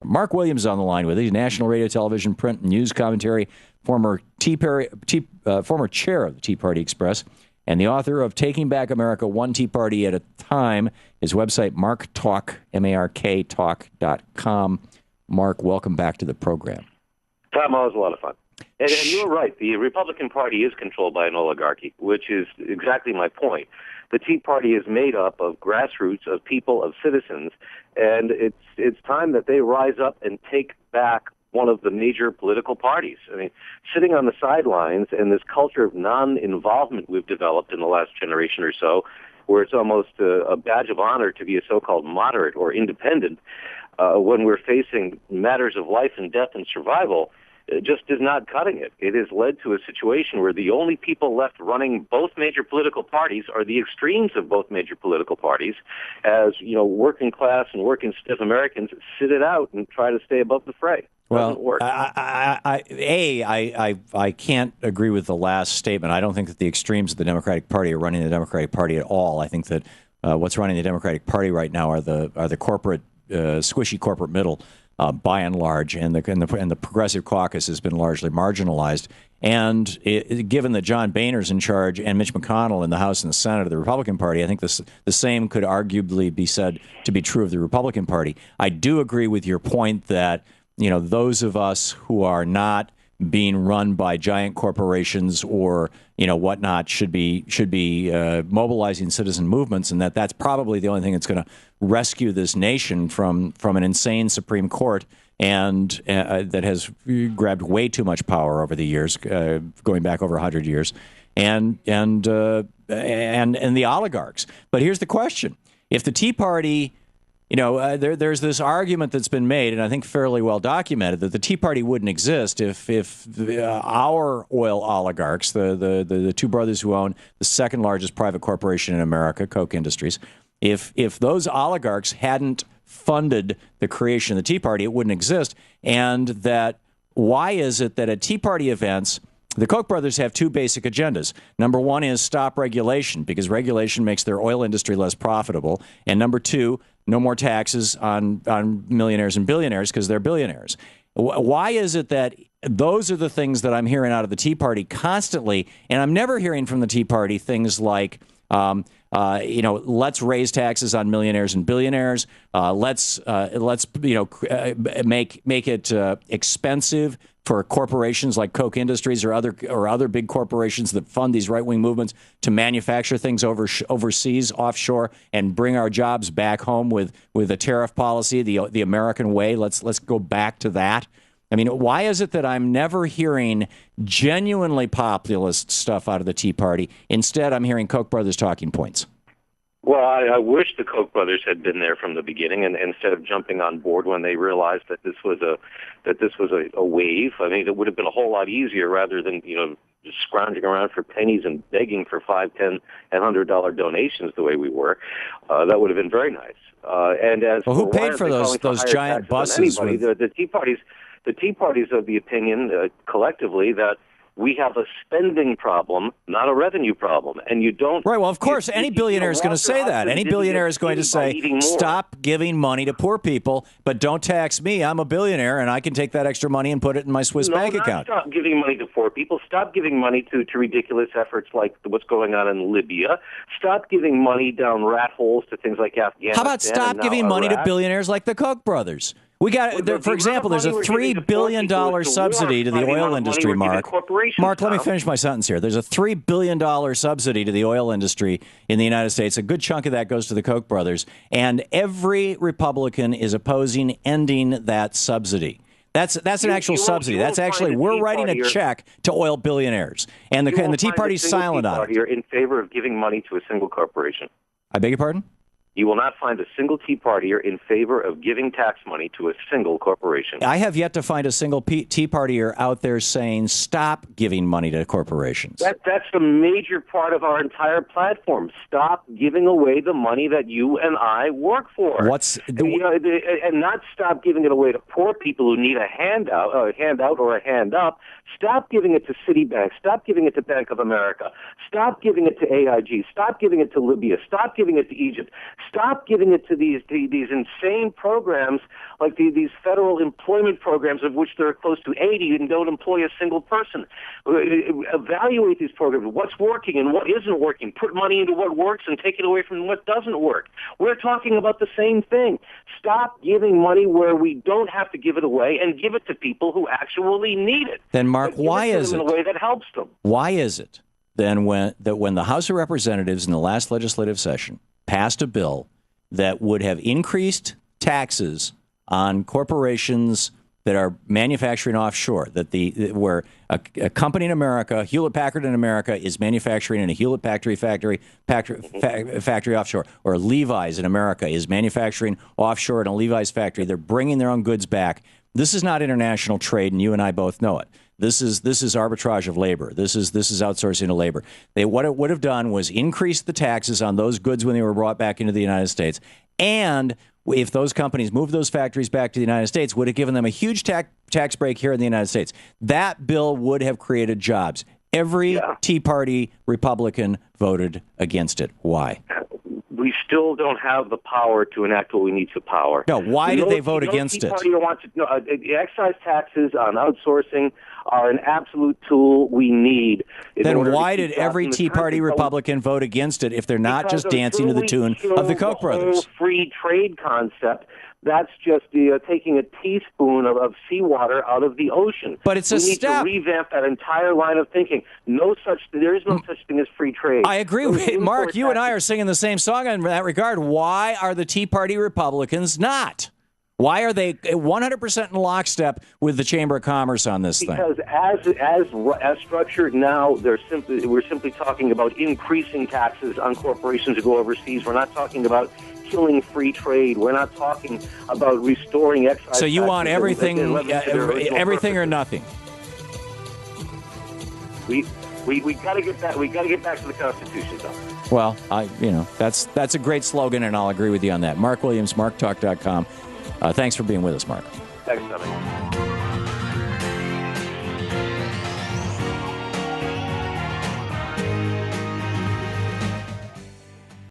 Mark Williams is on the line with us, national radio, television, print, and news commentary, former chair of the Tea Party Express, and the author of Taking Back America, One Tea Party at a Time. His website, marktalk, M-A-R-K, talk.com. Mark, welcome back to the program. Tom, that was a lot of fun. And you're right. The Republican Party is controlled by an oligarchy, which is exactly my point. The Tea Party is made up of grassroots, of people, of citizens, and it's time that they rise up and take back one of the major political parties. I mean, sitting on the sidelines and this culture of non-involvement we've developed in the last generation or so, where it's almost a badge of honor to be a so-called moderate or independent, when we're facing matters of life and death and survival, it just is not cutting it. It has led to a situation where the only people left running both major political parties are the extremes of both major political parties, as working class and working stiff Americans sit it out and try to stay above the fray. Well, I can't agree with the last statement. I don't think that the extremes of the Democratic Party are running the Democratic Party at all. I think that what's running the Democratic Party right now are the corporate, squishy corporate middle, by and large, and the Progressive Caucus has been largely marginalized. And given that John Boehner's in charge and Mitch McConnell in the House and the Senate of the Republican Party, I think the same could arguably be said to be true of the Republican Party. I do agree with your point that those of us who are not being run by giant corporations or whatnot should be mobilizing citizen movements, and that's probably the only thing that's going to rescue this nation from an insane Supreme Court and that has grabbed way too much power over the years, going back over 100 years, and the oligarchs. But here's the question: if the Tea Party there's this argument that's been made, and I think fairly well documented, that the Tea Party wouldn't exist if our oil oligarchs, the two brothers who own the second largest private corporation in America, Koch Industries, if those oligarchs hadn't funded the creation of the Tea Party, it wouldn't exist. And that why is it that at Tea Party events, the Koch brothers have two basic agendas. Number one is stop regulation, because regulation makes their oil industry less profitable. And number two, no more taxes on millionaires and billionaires, because they're billionaires. Why is it that those are the things that I'm hearing out of the Tea Party constantly, and I'm never hearing from the Tea Party things like, let's raise taxes on millionaires and billionaires. Let's make it expensive for corporations like Koch Industries or other big corporations that fund these right-wing movements to manufacture things overseas, offshore, and bring our jobs back home with a tariff policy, the American way. Let's go back to that. I mean, why is it that I'm never hearing genuinely populist stuff out of the Tea Party? Instead, I'm hearing Koch brothers talking points. Well, I wish the Koch brothers had been there from the beginning, and instead of jumping on board when they realized that this was a wave. I mean, it would have been a whole lot easier rather than just scrounging around for pennies and begging for $5, $10, and $100 donations the way we were. That would have been very nice. And as who paid for those giant buses? The Tea Party's of the opinion collectively that we have a spending problem, not a revenue problem. And you don't... Right, well, of course, any billionaire is going to say that. Any billionaire is going to say, stop giving money to poor people, but don't tax me. I'm a billionaire, and I can take that extra money and put it in my Swiss bank account. Stop giving money to poor people. Stop giving money to ridiculous efforts like what's going on in Libya. Stop giving money down rat holes to things like Afghanistan. How about stop giving money to billionaires like the Koch brothers? We got, for example, there's a $3 billion subsidy to the oil industry, Mark. Mark, let me finish my sentence here. There's a $3 billion subsidy to the oil industry in the United States. A good chunk of that goes to the Koch brothers. And every Republican is opposing ending that subsidy. That's an actual subsidy. That's actually, we're writing a check to oil billionaires. And the Tea Party's silent on it. You're in favor of giving money to a single corporation. I beg your pardon? You will not find a single Tea Partier in favor of giving tax money to a single corporation. I have yet to find a single Tea Partier out there saying stop giving money to corporations. That's the major part of our entire platform. Stop giving away the money that you and I work for. And not stop giving it away to poor people who need a handout or a hand up. Stop giving it to Citibank. Stop giving it to Bank of America. Stop giving it to AIG. Stop giving it to Libya. Stop giving it to Egypt. Stop giving it to these insane programs like these federal employment programs, of which there are close to 80 and don't employ a single person. Evaluate these programs, what's working and what isn't working. Put money into what works and take it away from what doesn't work. We're talking about the same thing. Stop giving money where we don't have to give it away and give it to people who actually need it. Then, Mark, why is it? In a way that helps them. Why is it then when the House of Representatives in the last legislative session passed a bill that would have increased taxes on corporations that are manufacturing offshore, where a company in America, Hewlett-Packard in America, is manufacturing in a Hewlett-Packard factory offshore, or Levi's in America is manufacturing offshore in a Levi's factory. They're bringing their own goods back. This is not international trade, and you and I both know it. This is arbitrage of labor. This is outsourcing of labor. What it would have done was increase the taxes on those goods when they were brought back into the United States, and if those companies moved those factories back to the United States, would have given them a huge tax break here in the United States. That bill would have created jobs. Every Tea Party Republican voted against it. Why? We still don't have the power to enact what we need to power. No, why did they vote against it? Excise taxes on outsourcing are an absolute tool we need. Then why did every Tea Party Republican vote against it if they're not just dancing to the tune of the Koch brothers? The free trade concept, that's just taking a teaspoon of seawater out of the ocean. But it's a step. We need to revamp that entire line of thinking. There is no such thing as free trade. I agree with Mark. You and I are singing the same song in that regard. Why are the Tea Party Republicans not? Why are they 100% in lockstep with the Chamber of Commerce on this thing? Because as structured now, we're simply talking about increasing taxes on corporations who go overseas. We're not talking about killing free trade. We're not talking about restoring excise. So you want everything, everything or nothing? We got to get back. We got to get back to the Constitution, though. Well, that's a great slogan, and I'll agree with you on that. Mark Williams, MarkTalk.com. Thanks for being with us, Mark. Thanks, Tommy.